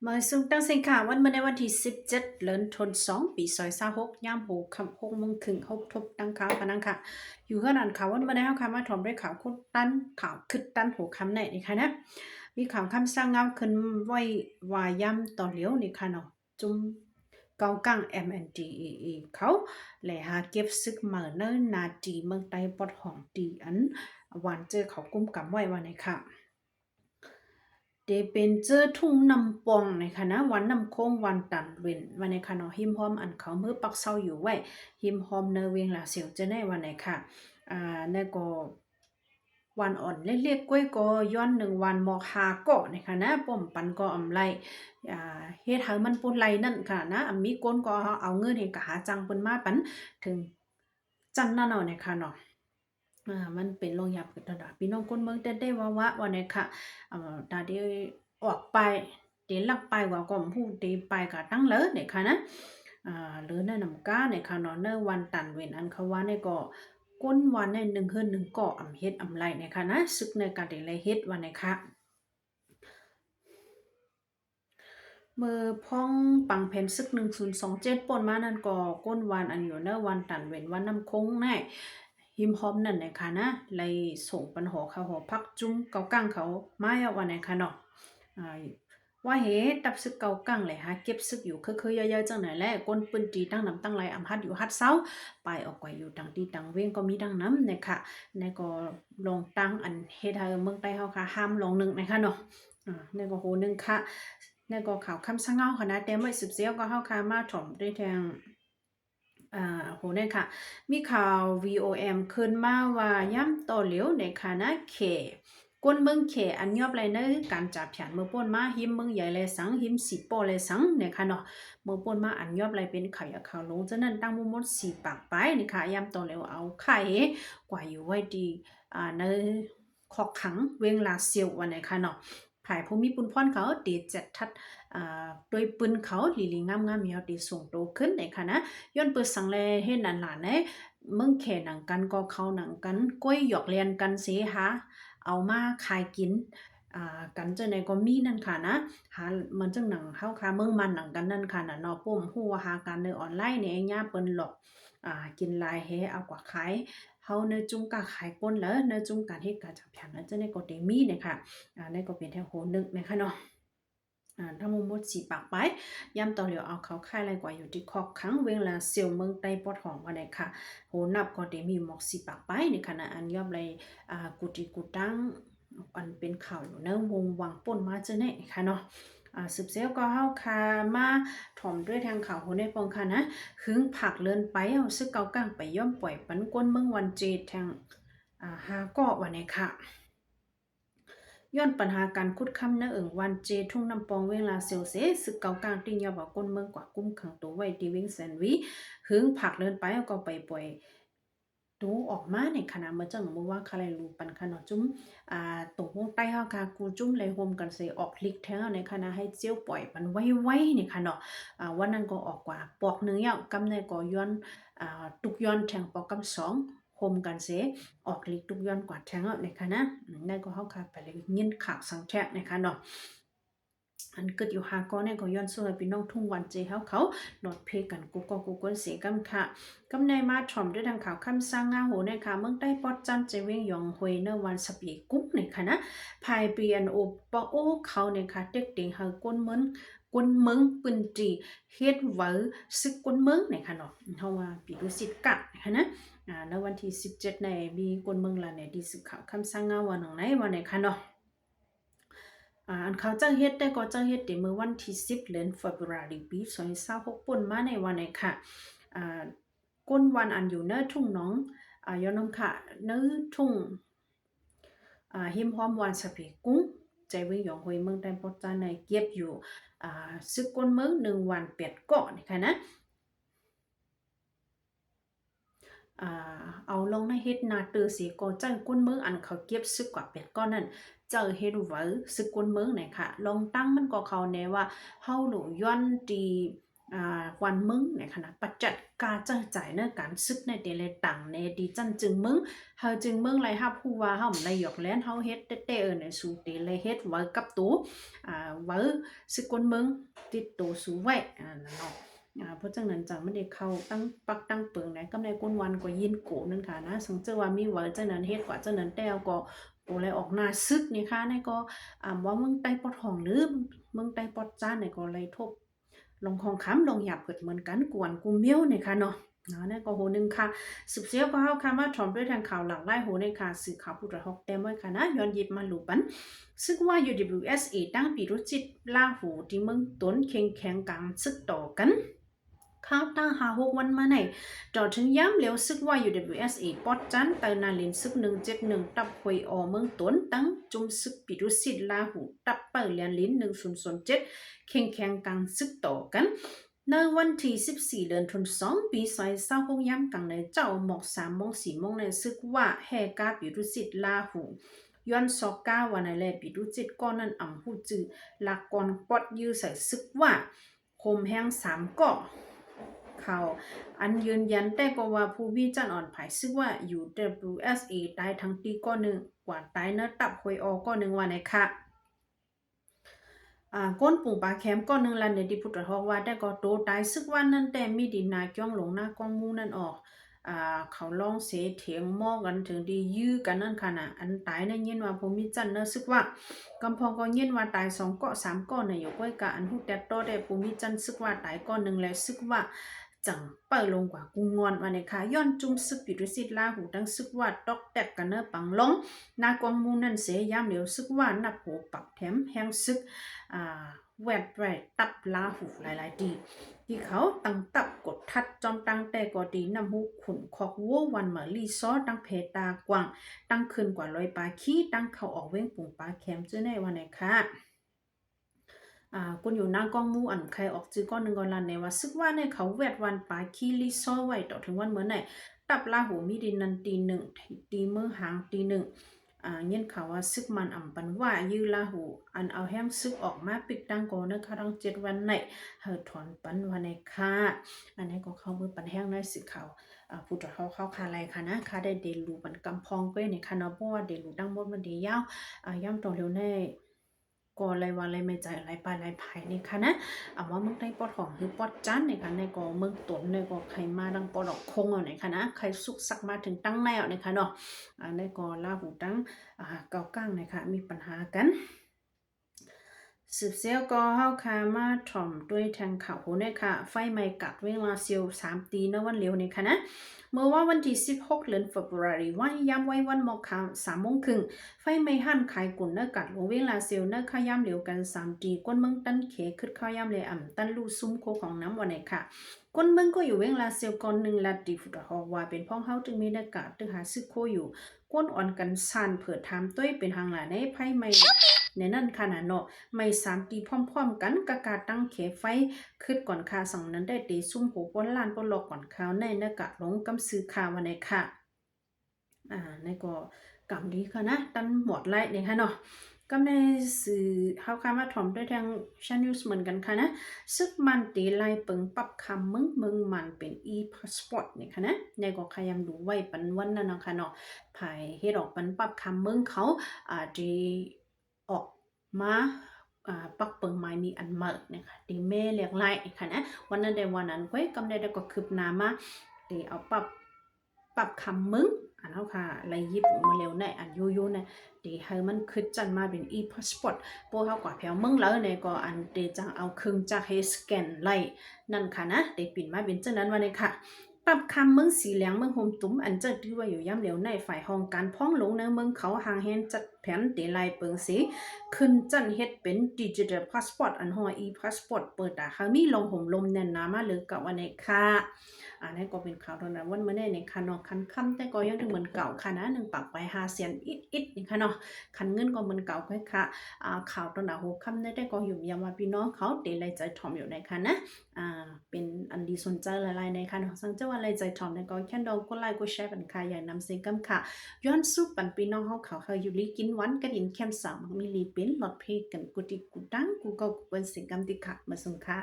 มาสุ่มตั้งเสียงข่าววันเมื่อในวันที่17เดือนธันวาคมปี2026ย่ามโหคำ6 โมงครึ่งเขาทบตั้งข่าวพนังค่ะอยู่ขนาดข่าววันเมื่อในเขาคำมาถมด้วยข่าวคุดตั้นข่าวคึดตั้นหัวคำไหนนี่ค่ะนะมีข่าวคำสร้างเงาขึ้นไว้วาย่ำต่อเหลียวนี่ค่ะเนาะจุ่มเกากัง MNDAA เขาและหาเก็บซึกเหมือเนินนาจีเมืองใต้ปอดของตีอันวันเจอเขากุ้มกำไว้วันไหนค่ะ เดเป็นเจอทุ่งนำปองในคณะวันนำโค้งวันตันเวนวันในคณะหิมหอมอันเขามือปักเศร้าอยู่ไว้หิมหอมเนเวียงหลาเสียวจะได้วันไหนค่ะในก็วันอ่อนเรียกก้วยก็ย้อน1 วันหมอกหาเกาะในคณะป้อมปันก็อำไลเฮ็ดให้มันปุ่นไหลนั่นค่ะนะมีก้นก็เอาเงินให้กะหาจังเปิ้นมาปันถึงจันนั่นเอาในค่ะเนาะมันเป็นโรงหยับกันตลอดพี่น้องคนเมืองได้ว่าวันนี้ค่ะตาได้ออกไปเดี๋ยวลักไปว่าก็พูดเดไปก็ตั้งเลยเนี่ยค่ะนะหรือในนำก้าเนี่ยค่ะเนาะเนวันตันเวนอันเขาว่าเนี่ยก็ก้นวันใน1 คืน 1เกาะเฮ็ดไรเนี่ยค่ะนะซึกในการเดลเฮ็ดวันนี้ค่ะเมื่อพ้องปังเพนซึก1027ป่นมานั่นก็ก้นวันอันอยู่เนวันตันเวนวันน้ำคงแน่หิมพอมนั่นนะคะนะเลยส่งปัญหาเขาหอพักจุ้มเกากั้งเขามาเอาวันไหนคะเนาะอ่าว่าเหตุตับซึกเกากั้งเลยฮะเก็บซึกอยู่คือๆย่อยๆจังไหนแหละก้นปืนตีตั้งนำตั้งไรอำฮัดอยู่ฮัดเซาไปออกไปอยู่ตังตีตังเว้งก็มีดังน้ำเนี่ยค่ะในก็ลงตั้งอันเฮ็ดให้เมืองใต้เฮาค่ะห้ามลงหนึ่งนะคะเนาะในก็โหนึงค่ะในก็ข่าวคำสังเงาค่ะนะแต่ไม่สืบเสียวก็เฮาค่ะมาถ่อมด้วยทางโหเนี่ยค่ะมีข่าว VOM ขึ้นมาว่าย่ำต่อเหลียวในคณะเขกวนเมืองเขอันยอบไรเนการจับฉานเมื่อป่นมาหิมเมืองใหญ่เลยสังหิมสีโปเลยสังเนี่ยค่ะเนาะเมื่อป่นมาอันยอบไรเป็นข่าวข่าวลงจะนั้นตั้งมุมมดสีปากไปนี่ค่ะย่ำต่อเหลียวเอาไข่กว่าอยู่ไว้ดีในขอกขังเวงลาเซียววันไหนค่ะเนาะภายภูมิปุนพรเขาตีเจ็ดทัดโดยปืนเขาหลีลีงามๆมีเอาตีส่งโตขึ้นในค่ะนะ ย้อนเปิดสังเลเฮ็ดนั่นล่ะเน่มึงแค่หนังกันก็เข้าหนังกันก้อยหยอกเลียนกันเสิหาเอามาขายกินกันจังได๋ก็มีนั่นค่ะนะหามันจังหนังเฮาค่ะเมืองมันหนังกันนั่นค่ะน่ะเนาะปุ้มฮู้ว่าหากันในออนไลน์เนี่ยยามเปิ้นหลอกกินหลายแฮเอากว่าขายเฮาเนอจุงกะขายป่นแล้วเนอจุงการเฮ็ดการจับแผนนั้นจังได๋ก็ได้มีเนี่ยค่ะนั่นก็เป็นแถวโหนึกนะคะเนาะ ถ้ามุมมดสีปากไปย้ำต่อเหลียวเอาเขาค่ายไรกว่าอยู่ที่คอกขังเวลาเซียวเมืองใต้ปอดของวันไหนค่ะโหนับก็ได้มีหมอกสีปากไปในขณะอันย่อมเลยกุฏิกุตั้งอันเป็นข่าวอยู่เนื้อวงวังป่นมาเจอเนี่ยค่ะเนาะสืบเสียวก็เฮาคามาถ่อมด้วยทางข่าวโหในปองค่ะนะหึงผักเลินไปเอาซึกเกาก้างไปย่อมปล่อยปันก้นเมืองวันเจดทางหาเกาะวันไหนค่ะ ย้อนปัญหาการคุดค้ำนะวันเจทุ่งน้ำปองเวลาเซลเซสึกเกากลางติงยาบอกก้นเมืองกว่ากุ้มขังตัวไว้ดีวิงแซนวีหึงผักเดินไปก็ไปปล่อยดูออกมาในขณะเมื่อจังเมื่อว่าใครรู้ปันขนาดจุ้มตรงวงใต้เฮาค่ะกูจุ้มเลยโฮมกันเสออกลิกแท้ในคณะให้เจียวปล่อยปันไว้ๆนี่ค่ะเนาะวันนั้นก็ออกกว่าปอกหนึ่งยาวกำในก็ย้อนตุกย้อนแทงปอกกำสองโฮมกันเสออกลิกตุกย้อนกว่าแทงในคณะนั่นก็เฮาค่ะไปเลยยินขากสังแท้นะคะเนาะอันเกิดอยู่หาก็เนี่ยก็ย้อนสู้ให้พี่น้องทุ่งวันเจเฮาเขานอดเพกันกูกนเสียกำค่ะกำในมาถ่อมด้วยทางข่าวคำสร้างงาโหในค่ะเมืองใต้ปอดจันเจเวงยองหวยเนวันสปีกุ๊กในค่ะนะภายเปลี่ยนโอปโอเขาในค่ะเด็กเด็งเฮาก้นเหมือนกวนเมืองปืนจีเฮ็ดเวอซึกกวนเมืองในค่ะเนาะเฮาว่าปีดูสิกัดนะคะนะในวันที่17ในมีกวนเมืองละในที่สึกข่าวคำสร้างงาวันไหนวันไหนค่ะเนาะ อันเขาจ้างเฮ็ดได้ก็จ้างเฮ็ดในเมื่อวันที่10เดือนฟบรุปี2026ป่นมาในวันไหนค่ะก้นวันอันอยู่เนื้อทุ่งน้องย้อนน้องค่ะเนื้อทุ่งหิมพร้อมวันสะเพกุ้งใจเวิ่งหยองหวยเมืองใต้ปอจานในเก็บอยู่ซึกก้นเมือง1 วัน8เกาะนี่ค่ะนะ เอาลงในเฮ็ดนาตือสีก็จังก้นเมืองอันเขาเก็บซึกกว่าเป็ดก้อนนั่นเจอเฮ็ดไว้ซึกก้นเมืองไหนค่ะลองตั้งมันก็เขาแน่ว่าเฮาหนูย้อนตี วันมึงในขณะปัจจัดการจ้างจ่ายในการซึกในเดลต่างในดีจันจึงมึงเฮาจึงมึงไรฮับผู้ว่าเฮาในหยอกแลนเฮาเฮ็ดเต้ในสู่เตเลเฮ็ดไว้กับตูไว้ซึกคนมึงติดตัวสู่ไว้นั่นเนาะเพราะจังนั้นจังไม่ได้เข้าตั้งปักตั้งเปิงไหนก็ในก้นวันก็ยินโกนั่นค่ะนะสังเจอว่ามีไว้จังนั้นเฮ็ดกว่าจังนั้นแต้วก็โอ้เลยออกหน้าซึกนี่ค่ะในก็ว่ามึงไต้ปอดห้องหรือมึงไต้ปอดจ้านในก็เลยทบลงของคำลงหยาบเกิดเหมือนกันกวนกูเมียวเนี่ยค่ะเนาะนั่นก็โหนึงค่ะสืบเสียก็เฮาค่ะมาถอมด้วยทางข่าวหลังไล่โหในค่ะสื่อข่าวผู้ตรวจฮอกเต็มไว้ค่ะนะย้อนหยิบมาหลูปันซึ่งว่า UWSA ตั้งปีรุจิตลาหูที่เมืองต้นเข่งแข็งกลางซึกต่อกันข้าวตั้ง6 วันมาไหนจอดถึงย้ำเหลียวซึกว่า UWSA ปอดจันเตอร์นาลินซึก171ตับหวยอเมืองต้นตั้งจุมซึกปีรุจิตลาหูตับเปิดเลียนลิ้น1007เข่งแข็งกลางซึกต่อกันในวันที่14 เดือนธันวาคมปี2026ย้ำกังในเจ้าหมอก3 โมง 4 โมงในซึกว่าแฮกาปิรุจิตลาหูย้อน29 วันในแลปิรุจิตก้อนนั้นอ่ำหูจือหลักกอนปอดยื้อใส่ซึกว่าคมแห้ง3 ก่อเขาอันยืนยันแต่ก็ว่าผู้วิจารณ์อ่อนไผ่ซึกว่า UWSA ตายทั้งตีก้อนหนึ่งกว่าตายเนื้อตับหวยออกก้อนหนึ่งวันในค่ะก้นปุ่งปลาแคมก้อนหนึ่งลันเดดิพุทธฮอกว่าแต่ก็โตตายซึกวันนั้นแต่มีดินนาจ้องหลงหน้ากองมูนั่นออกเขาลองเสเถียงหม้อกันถึงดียื้อกันนั่นค่ะนะอันตายในเย็นว่าผมมีจันเนอซึกว่ากำพองก็เย็นว่าตาย2 เกาะ 3 ก้อนเนี่ยอยู่ก้อยกะอันหูแต่โตได้ผมมีจันซึกว่าตายก้อนหนึ่งแล้วซึกว่าจังเปิดลงกว่ากูงอนมาในค่ะย้อนจุ่มซึกปิดวิสิตลาหูตั้งซึกว่าตอกแตกกันเนอปังลงนากองมูนั่นเสียยามเหลียวซึกว่านับโหปักแถมแห้งซึกแวดแวดตับลาหูหลายๆดีที่เขาตั้งตับกดทัดจอมตั้งแต่ก็ดีนำหูขุนคอกวัววันเหมือลีซอตั้งเพตากว่างตั้งคืนกว่า100 ปาขี้ตั้งเขาออกเว้งปุ่งปลาแคมจื้อในวันไหนค่ะกุนอยู่หน้ากล้องมูอันใครออกจื้อก้อนหนึ่งก่อนลันในว่าซึกว่าในเขาแวดวันปลาขี้ลีซอไว้ต่อถึงวันเหมือนไหนตับลาหูมีดินนันตี 1ตีเมื่อหางตี 1เงี้ยข่าวว่าซึกมันอ่ำปันว่ายือลาหูอันเอาแห้งซึกออกมาปิดดังโกนะคะทั้ง7 วันในเฮอถอนปันวันในค่ะอันนี้ก็เข้ามือปันแห้งในสึกเขาผู้ตรวจเข้าคาอะไรค่ะนะค่ะได้เดลูปันกำพองไปในค่ะเนาะเพราะว่าเดลูดังหมดมันดียาวย่ำต่อเร็วแน่ก็อะไรว่าอะไรไม่ใจอะไรไปอะไรภายนี่ค่ะนะว่ามึงได้ปอดของคือปอดจันในค่ะในก็มึงตนในก็ใครมาดังปอดอกคงเอาในค่ะนะใครสุกสักมาถึงตั้งแนวในค่ะเนาะในก็ลาหูตั้งเกาก้างในค่ะมีปัญหากันสืบเสียวก็เฮาคามาถ่อมด้วยทางข่าวโหเนี่ยค่ะไฟไหม้กัดเวลาเซียว3 ตีในวันเร็วนี่ค่ะนะเมื่อว่าวันที่16 เดือนธันวาคมวันย้ำไว้วันหมอกค่ำ3 โมงครึ่งไฟไหม้หั่นขายกุ่นเนื้อกัดลงเวลาเซียวเนื้อข้าย่ำเหลวกัน3 ตีก้นเมืองตั้นเขขึ้นข้าย่ำเลยตั้นลู่ซุ้มโคของน้ำวันไหนค่ะก้นเมืองก็อยู่เวลาเซียวก่อน1 ลัดดีฟุตฮอว่าเป็นพ้องเฮาจึงมีเนื้อกาดตึงหาซึกโคอยู่ก้นอ่อนกันสั่นเผิดถามต้วยเป็นทางหลายในไฟไหม้ในนั่นขนาดเนาะไม่3 ตีพร้อมๆกันกะกาตั้งเขไฟขึ้นก่อนคาสั่งนั้นได้ตีซุ่มโหป้นล้านป้นหลอกก่อนข้าวในนกะลงกำซื้อข่าววันไหนค่ะในก็กำดีค่ะนะตันหมดไล่เนี่ยค่ะเนาะก็ในสื่อเฮาคามาถ่อมด้วยทางชันนิวส์เหมือนกันค่ะนะซึกมันตีไล่เปิงปรับคำมึงมันเป็น e-passport เนี่ยค่ะนะในก็ขยำดูไว้ปันวันนั้นนะคะเนาะภายเฮ็ดออกปันปรับคำมึงเขาที่ออกมาปักเปิงไม้มีอันเมิกเนี่ยค่ะตีแม่เรียกไล่ค่ะนะวันนั้นได้วันนั้นเว้ยกำได้ก็คืบหน้ามาตีเอาปรับคำมึงอันเฮาค่ะไล่ยิบมาเร็วในอันยูๆนะตีให้มันขึ้นจันมาเป็น e-passport โปเฮากว่าแผวมึงแล้วเนี่ยก็อันเตจังเอาเครื่องจักรให้สแกนไล่นั่นค่ะนะตีปิ่นมาเป็นจังนั้นวันนี้ค่ะปรับคำเมืองสีเหลืองเมืองโฮมตุ้มอันเจอที่ว่าอยู่ย่ำเหลียวในฝ่ายห้องการพ้องหลงในเมืองเขาหางแฮนจัดแผนตีลายเปิงสีขึ้นจันเฮ็ดเป็นดิจิทัลพาสปอร์ตอันห้ออีพาสปอร์ตเปิดเขามีลงห่มลมแน่นหนามาหรือกับวันในค่ะนี่ก็เป็นข่าวตอนนั้นวันเมื่อในค่ะเนาะคันคำแต่ก็ยังถึงเหมือนเก่าค่ะนะ1 ปรับไป5 เสียนอิดนี่ค่ะเนาะคันเงินก็เหมือนเก่าค่อยค่ะข่าวตอนนั้นโหคำได้ก็อยู่ยังว่าพี่น้องเขาเตไลใจถ่อมอยู่ในค่ะนะเป็นอันดีสนใจหลายๆในค่ะเนาะสังเจ้าว่าอะไรใจถ่อมในก็แค่ดองก็ไลค์ก็แชร์กันค่ะอย่างนำเสียงกำค่ะย้อนซุปปันพี่น้องเขาอยู่ลีกินวันกระดินแคมสามมีลีเป็นหลอดเพกันกุฏิกุดังกูก็เป็นเสียงกำติค่ะมาส่งค่ะ